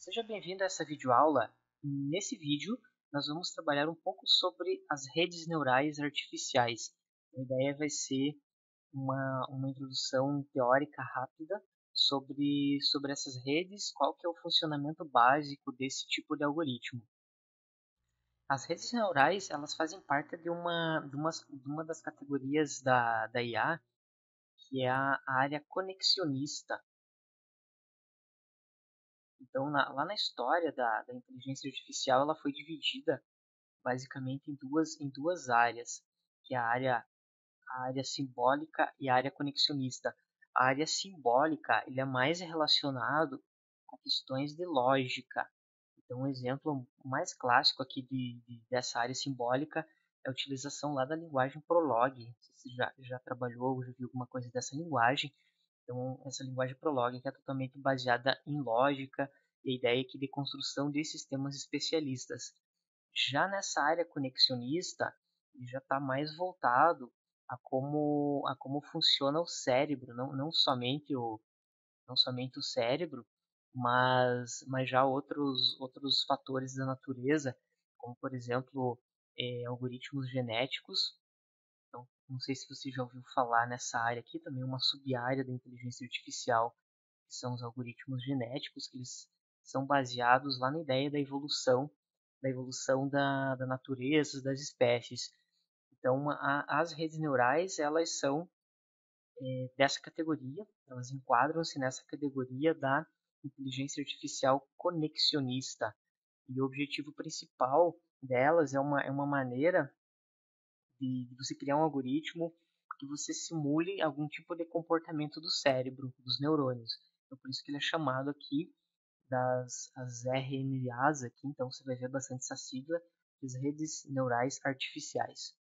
Seja bem-vindo a essa videoaula. Nesse vídeo, nós vamos trabalhar um pouco sobre as redes neurais artificiais. A ideia vai ser uma introdução teórica rápida sobre essas redes, qual que é o funcionamento básico desse tipo de algoritmo. As redes neurais, elas fazem parte de uma das categorias da IA, que é a área conexionista. Então, lá na história da inteligência artificial, ela foi dividida basicamente em duas áreas, que é a área simbólica e a área conexionista. A área simbólica ele é mais relacionado a questões de lógica. Então, um exemplo mais clássico aqui dessa área simbólica é a utilização lá da linguagem Prolog. Não sei se você já trabalhou ou já viu alguma coisa dessa linguagem. Então, essa linguagem Prolog que é totalmente baseada em lógica e a ideia aqui de construção de sistemas especialistas. Já nessa área conexionista, ele já está mais voltado a como funciona o cérebro, não somente o cérebro, mas já outros fatores da natureza, como por exemplo algoritmos genéticos. Então, não sei se você já ouviu falar nessa área aqui, também uma sub-área da inteligência artificial, que são os algoritmos genéticos, que eles são baseados lá na ideia da evolução da natureza, das espécies. Então, as redes neurais, elas são dessa categoria, elas enquadram-se nessa categoria da inteligência artificial conexionista. E o objetivo principal delas é uma maneira de você criar um algoritmo que você simule algum tipo de comportamento do cérebro, dos neurônios. Então, por isso que ele é chamado aqui as RNAs aqui, então você vai ver bastante essa sigla, as redes neurais artificiais.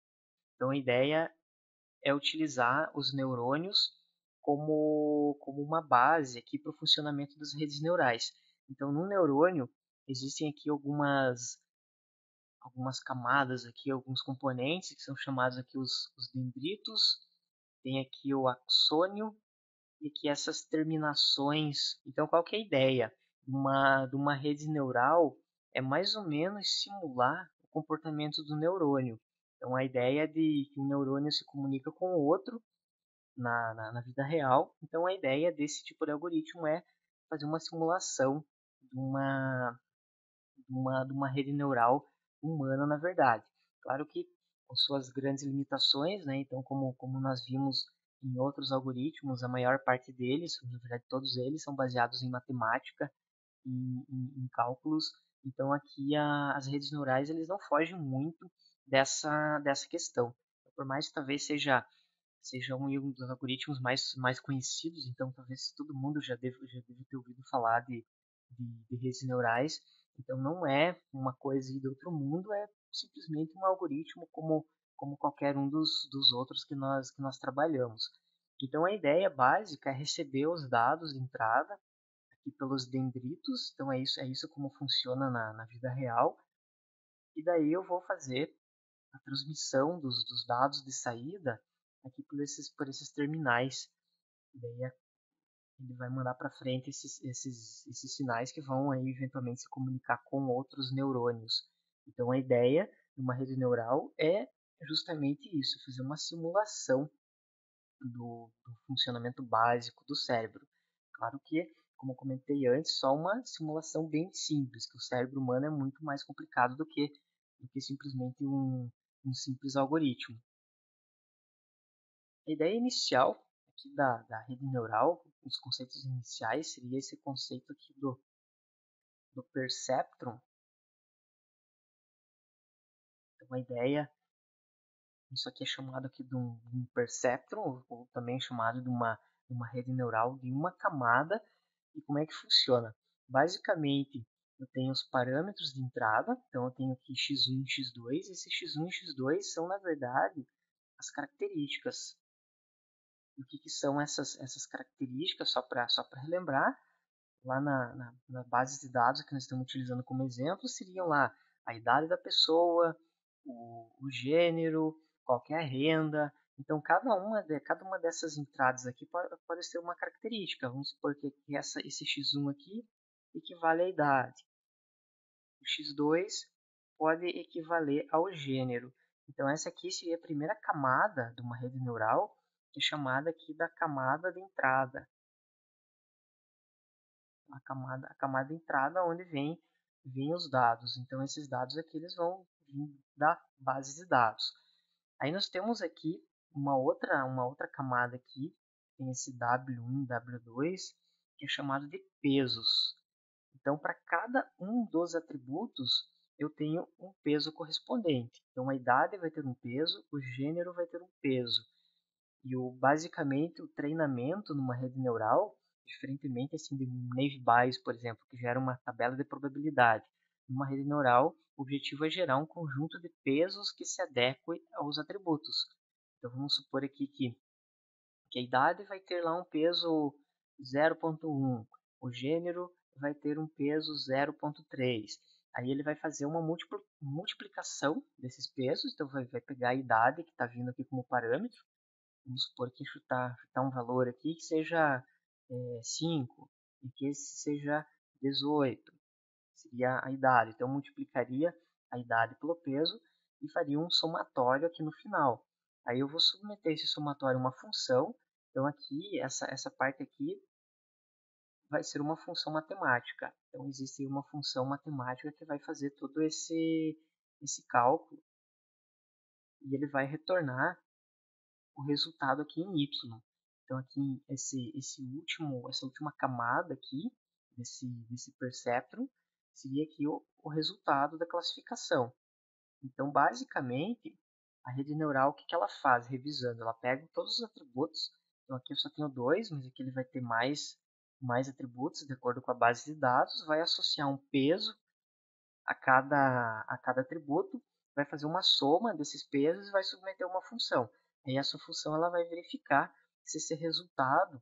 Então a ideia é utilizar os neurônios como uma base aqui para o funcionamento das redes neurais. Então no neurônio existem aqui algumas camadas aqui, alguns componentes que são chamados aqui os dendritos, tem aqui o axônio e aqui essas terminações. Então qual que é a ideia? De uma rede neural é mais ou menos simular o comportamento do neurônio. Então a ideia é de que um neurônio se comunica com o outro na vida real. Então a ideia desse tipo de algoritmo é fazer uma simulação de uma rede neural humana, na verdade. Claro que com suas grandes limitações, né? Então, como nós vimos em outros algoritmos, a maior parte deles, na verdade todos eles, são baseados em matemática, em cálculos. Então, aqui as redes neurais eles não fogem muito dessa questão. Por mais que talvez seja um dos algoritmos mais conhecidos, então talvez todo mundo já deve ter ouvido falar de redes neurais. Então não é uma coisa de outro mundo, é simplesmente um algoritmo como qualquer um dos outros que nós trabalhamos. Então a ideia básica é receber os dados de entrada aqui pelos dendritos, então é isso como funciona na vida real, e daí eu vou fazer a transmissão dos dados de saída aqui por esses terminais. E daí ele vai mandar para frente esses sinais que vão aí, eventualmente se comunicar com outros neurônios. Então a ideia de uma rede neural é justamente isso, fazer uma simulação do funcionamento básico do cérebro. Claro que, como eu comentei antes, só uma simulação bem simples, que o cérebro humano é muito mais complicado do que simplesmente um simples algoritmo. A ideia inicial aqui da rede neural, os conceitos iniciais, seria esse conceito aqui do perceptron. Então, a ideia, isso aqui é chamado aqui de um perceptron, ou também chamado de uma rede neural de uma camada. E como é que funciona? Basicamente, eu tenho os parâmetros de entrada, então eu tenho aqui x1 e x2. Esses x1 e x2 são, na verdade, as características. E o que são essas características, só para relembrar, lá na base de dados que nós estamos utilizando como exemplo, seriam lá a idade da pessoa, o gênero, qual que é a renda. Então, cada uma dessas entradas aqui pode ser uma característica. Vamos supor que esse x1 aqui equivale à idade. O x2 pode equivaler ao gênero. Então, essa aqui seria a primeira camada de uma rede neural, que é chamada aqui da camada de entrada. A camada de entrada onde vem os dados. Então, esses dados aqui eles vão vir da base de dados. Aí nós temos aqui uma outra camada aqui, tem esse W1, W2, que é chamado de pesos. Então, para cada um dos atributos, eu tenho um peso correspondente. Então, a idade vai ter um peso, o gênero vai ter um peso. E basicamente o treinamento numa rede neural, diferentemente assim de um Naive Bayes, por exemplo, que gera uma tabela de probabilidade. Numa rede neural, o objetivo é gerar um conjunto de pesos que se adeque aos atributos. Então vamos supor aqui que a idade vai ter lá um peso 0,1, o gênero vai ter um peso 0,3. Aí ele vai fazer uma multiplicação desses pesos, então vai pegar a idade que está vindo aqui como parâmetro. Vamos supor que chutar um valor aqui que seja 5 e que esse seja 18, seria a idade. Então, eu multiplicaria a idade pelo peso e faria um somatório aqui no final. Aí eu vou submeter esse somatório a uma função. Então, aqui, essa parte aqui vai ser uma função matemática. Então, existe uma função matemática que vai fazer todo esse cálculo e ele vai retornar o resultado aqui em y. Então aqui essa última camada aqui desse perceptron seria aqui o resultado da classificação. Então basicamente a rede neural o que ela faz revisando? Ela pega todos os atributos. Então aqui eu só tenho dois, mas aqui ele vai ter mais atributos de acordo com a base de dados, vai associar um peso a cada atributo, vai fazer uma soma desses pesos e vai submeter uma função. E essa função ela vai verificar se esse resultado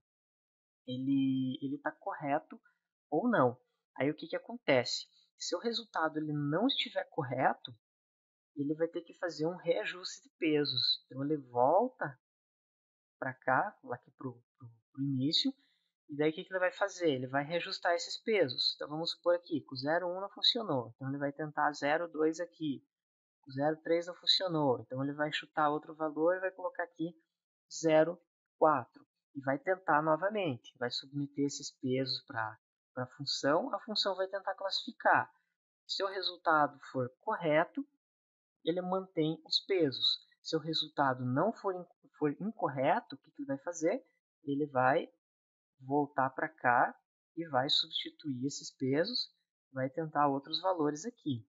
ele está correto ou não. Aí o que, que acontece? Se o resultado ele não estiver correto, ele vai ter que fazer um reajuste de pesos. Então ele volta para cá, lá aqui para o início, e daí o que, que ele vai fazer? Ele vai reajustar esses pesos. Então vamos supor aqui que o 0,1 não funcionou. Então ele vai tentar 0,2 aqui. O 0,3 não funcionou. Então ele vai chutar outro valor e vai colocar aqui 0,4. E vai tentar novamente. Vai submeter esses pesos para a função vai tentar classificar. Se o resultado for correto, ele mantém os pesos. Se o resultado não for incorreto, o que ele vai fazer? Ele vai voltar para cá e vai substituir esses pesos, vai tentar outros valores aqui.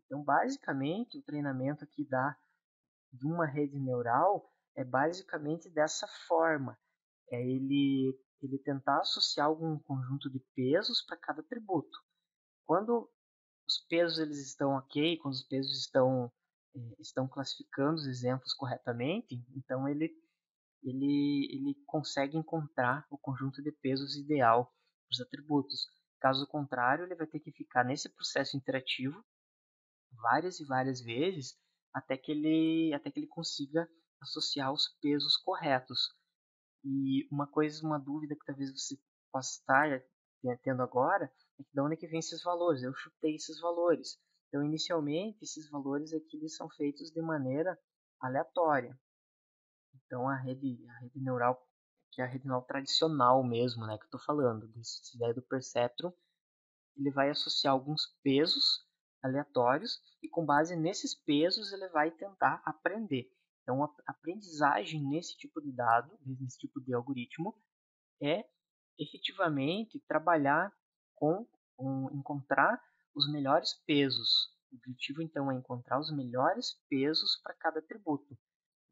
Então, basicamente, o treinamento aqui de uma rede neural é basicamente dessa forma. É ele tentar associar algum conjunto de pesos para cada atributo. Quando os pesos eles estão ok, quando os pesos estão classificando os exemplos corretamente, então ele consegue encontrar o conjunto de pesos ideal para os atributos. Caso contrário, ele vai ter que ficar nesse processo interativo várias e várias vezes até que ele consiga associar os pesos corretos. E uma dúvida que talvez você possa estar tendo agora é que de onde é que vem esses valores? Eu chutei esses valores. Então, inicialmente, esses valores aqui eles são feitos de maneira aleatória. Então, a rede neural, que é a rede neural tradicional mesmo, né, que eu estou falando, dessa ideia do perceptron, ele vai associar alguns pesos aleatórios e com base nesses pesos ele vai tentar aprender. Então, a aprendizagem nesse tipo de dado, nesse tipo de algoritmo, é efetivamente trabalhar com encontrar os melhores pesos. O objetivo, então, é encontrar os melhores pesos para cada atributo.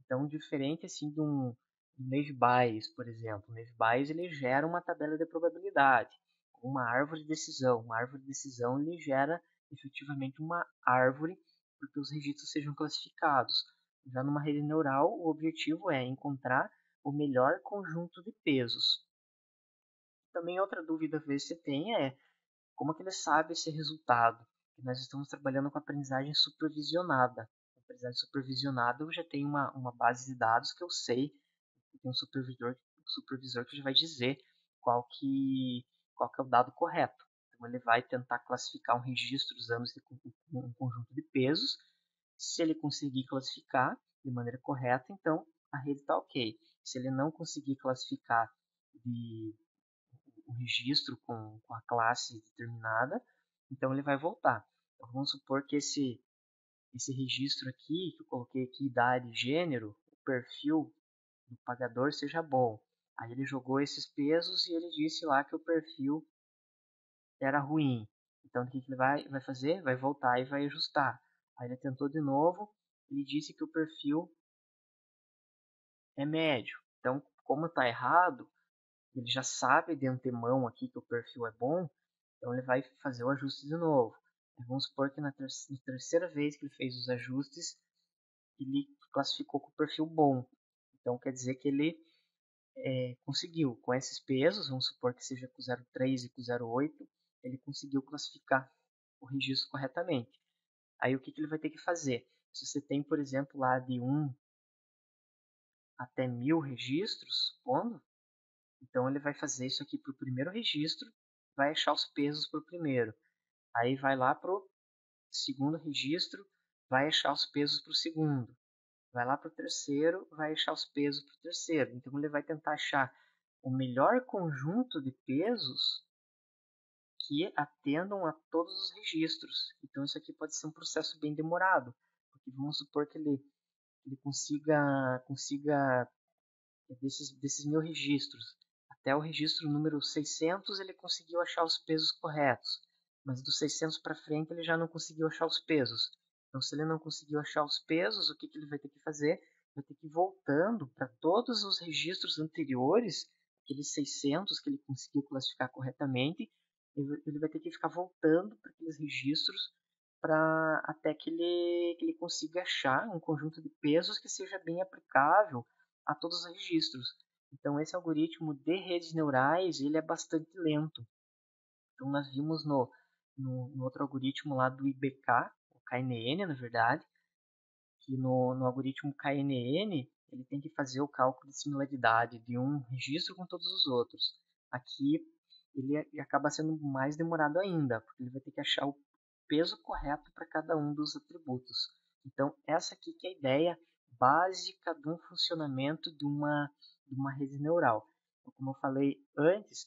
Então, diferente assim de um Naive Bayes, por exemplo. O Naive Bayes ele gera uma tabela de probabilidade, uma árvore de decisão. Uma árvore de decisão ele gera efetivamente uma árvore porque os registros sejam classificados. Já numa rede neural, o objetivo é encontrar o melhor conjunto de pesos. Também outra dúvida que você tem é como é que ele sabe esse resultado? Nós estamos trabalhando com aprendizagem supervisionada. A aprendizagem supervisionada eu já tenho uma base de dados que eu sei, tem um supervisor que já vai dizer qual que é o dado correto. Então ele vai tentar classificar um registro usando um conjunto de pesos. Se ele conseguir classificar de maneira correta, então a rede está ok. Se ele não conseguir classificar de o registro com a classe determinada, então ele vai voltar. Então, vamos supor que esse registro aqui, que eu coloquei aqui idade e gênero, o perfil do pagador seja bom. Aí ele jogou esses pesos e ele disse lá que o perfil era ruim. Então o que ele vai fazer? Vai voltar e vai ajustar. Aí ele tentou de novo, ele disse que o perfil é médio. Então, como está errado, ele já sabe de antemão aqui que o perfil é bom, então ele vai fazer o ajuste de novo. Vamos supor que na terceira vez que ele fez os ajustes, ele classificou com o perfil bom. Então quer dizer que ele conseguiu, com esses pesos, vamos supor que seja com 0,3 e com 0,8, ele conseguiu classificar o registro corretamente. Aí o que ele vai ter que fazer? Se você tem, por exemplo, lá de 1 até 1000 registros, pondo, então ele vai fazer isso aqui para o primeiro registro, vai achar os pesos para o primeiro. Aí vai lá para o segundo registro, vai achar os pesos para o segundo. Vai lá para o terceiro, vai achar os pesos para o terceiro. Então ele vai tentar achar o melhor conjunto de pesos que atendam a todos os registros. Então isso aqui pode ser um processo bem demorado, porque vamos supor que ele consiga desses 1000 registros, até o registro número 600 ele conseguiu achar os pesos corretos, mas dos 600 para frente ele já não conseguiu achar os pesos. Então, se ele não conseguiu achar os pesos, o que ele vai ter que fazer? Vai ter que ir voltando para todos os registros anteriores, aqueles 600 que ele conseguiu classificar corretamente, ele vai ter que ficar voltando para aqueles registros até que ele consiga achar um conjunto de pesos que seja bem aplicável a todos os registros. Então esse algoritmo de redes neurais ele é bastante lento. Então nós vimos no outro algoritmo lá do IBK, o KNN na verdade, que no algoritmo KNN ele tem que fazer o cálculo de similaridade de um registro com todos os outros. Aqui ele acaba sendo mais demorado ainda, porque ele vai ter que achar o peso correto para cada um dos atributos. Então essa aqui que é a ideia básica de um funcionamento de uma rede neural. Então, como eu falei antes,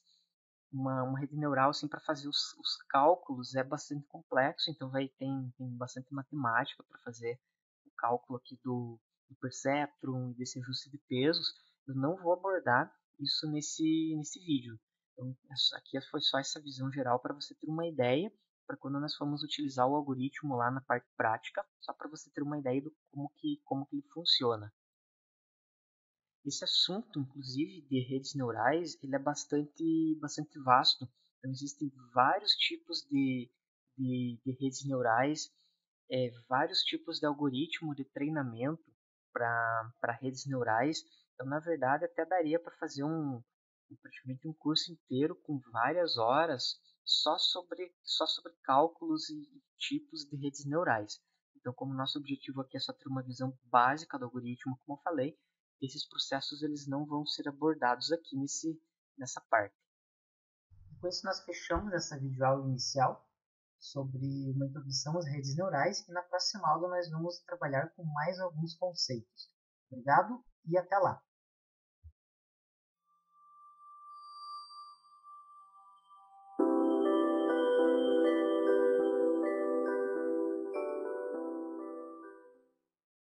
uma rede neural assim, para fazer os cálculos é bastante complexo, então tem bastante matemática para fazer o cálculo aqui do perceptron e desse ajuste de pesos. Eu não vou abordar isso nesse vídeo. Então, aqui foi só essa visão geral para você ter uma ideia para quando nós formos utilizar o algoritmo lá na parte prática, só para você ter uma ideia do como que ele funciona. Esse assunto, inclusive, de redes neurais, ele é bastante vasto. Então, existem vários tipos de redes neurais, vários tipos de algoritmo de treinamento para redes neurais. Então, na verdade, até daria para fazer praticamente um curso inteiro com várias horas só sobre cálculos e tipos de redes neurais. Então, como nosso objetivo aqui é só ter uma visão básica do algoritmo, como eu falei, esses processos eles não vão ser abordados aqui nessa parte. Com isso, nós fechamos essa videoaula inicial sobre uma introdução às redes neurais e na próxima aula nós vamos trabalhar com mais alguns conceitos. Obrigado e até lá!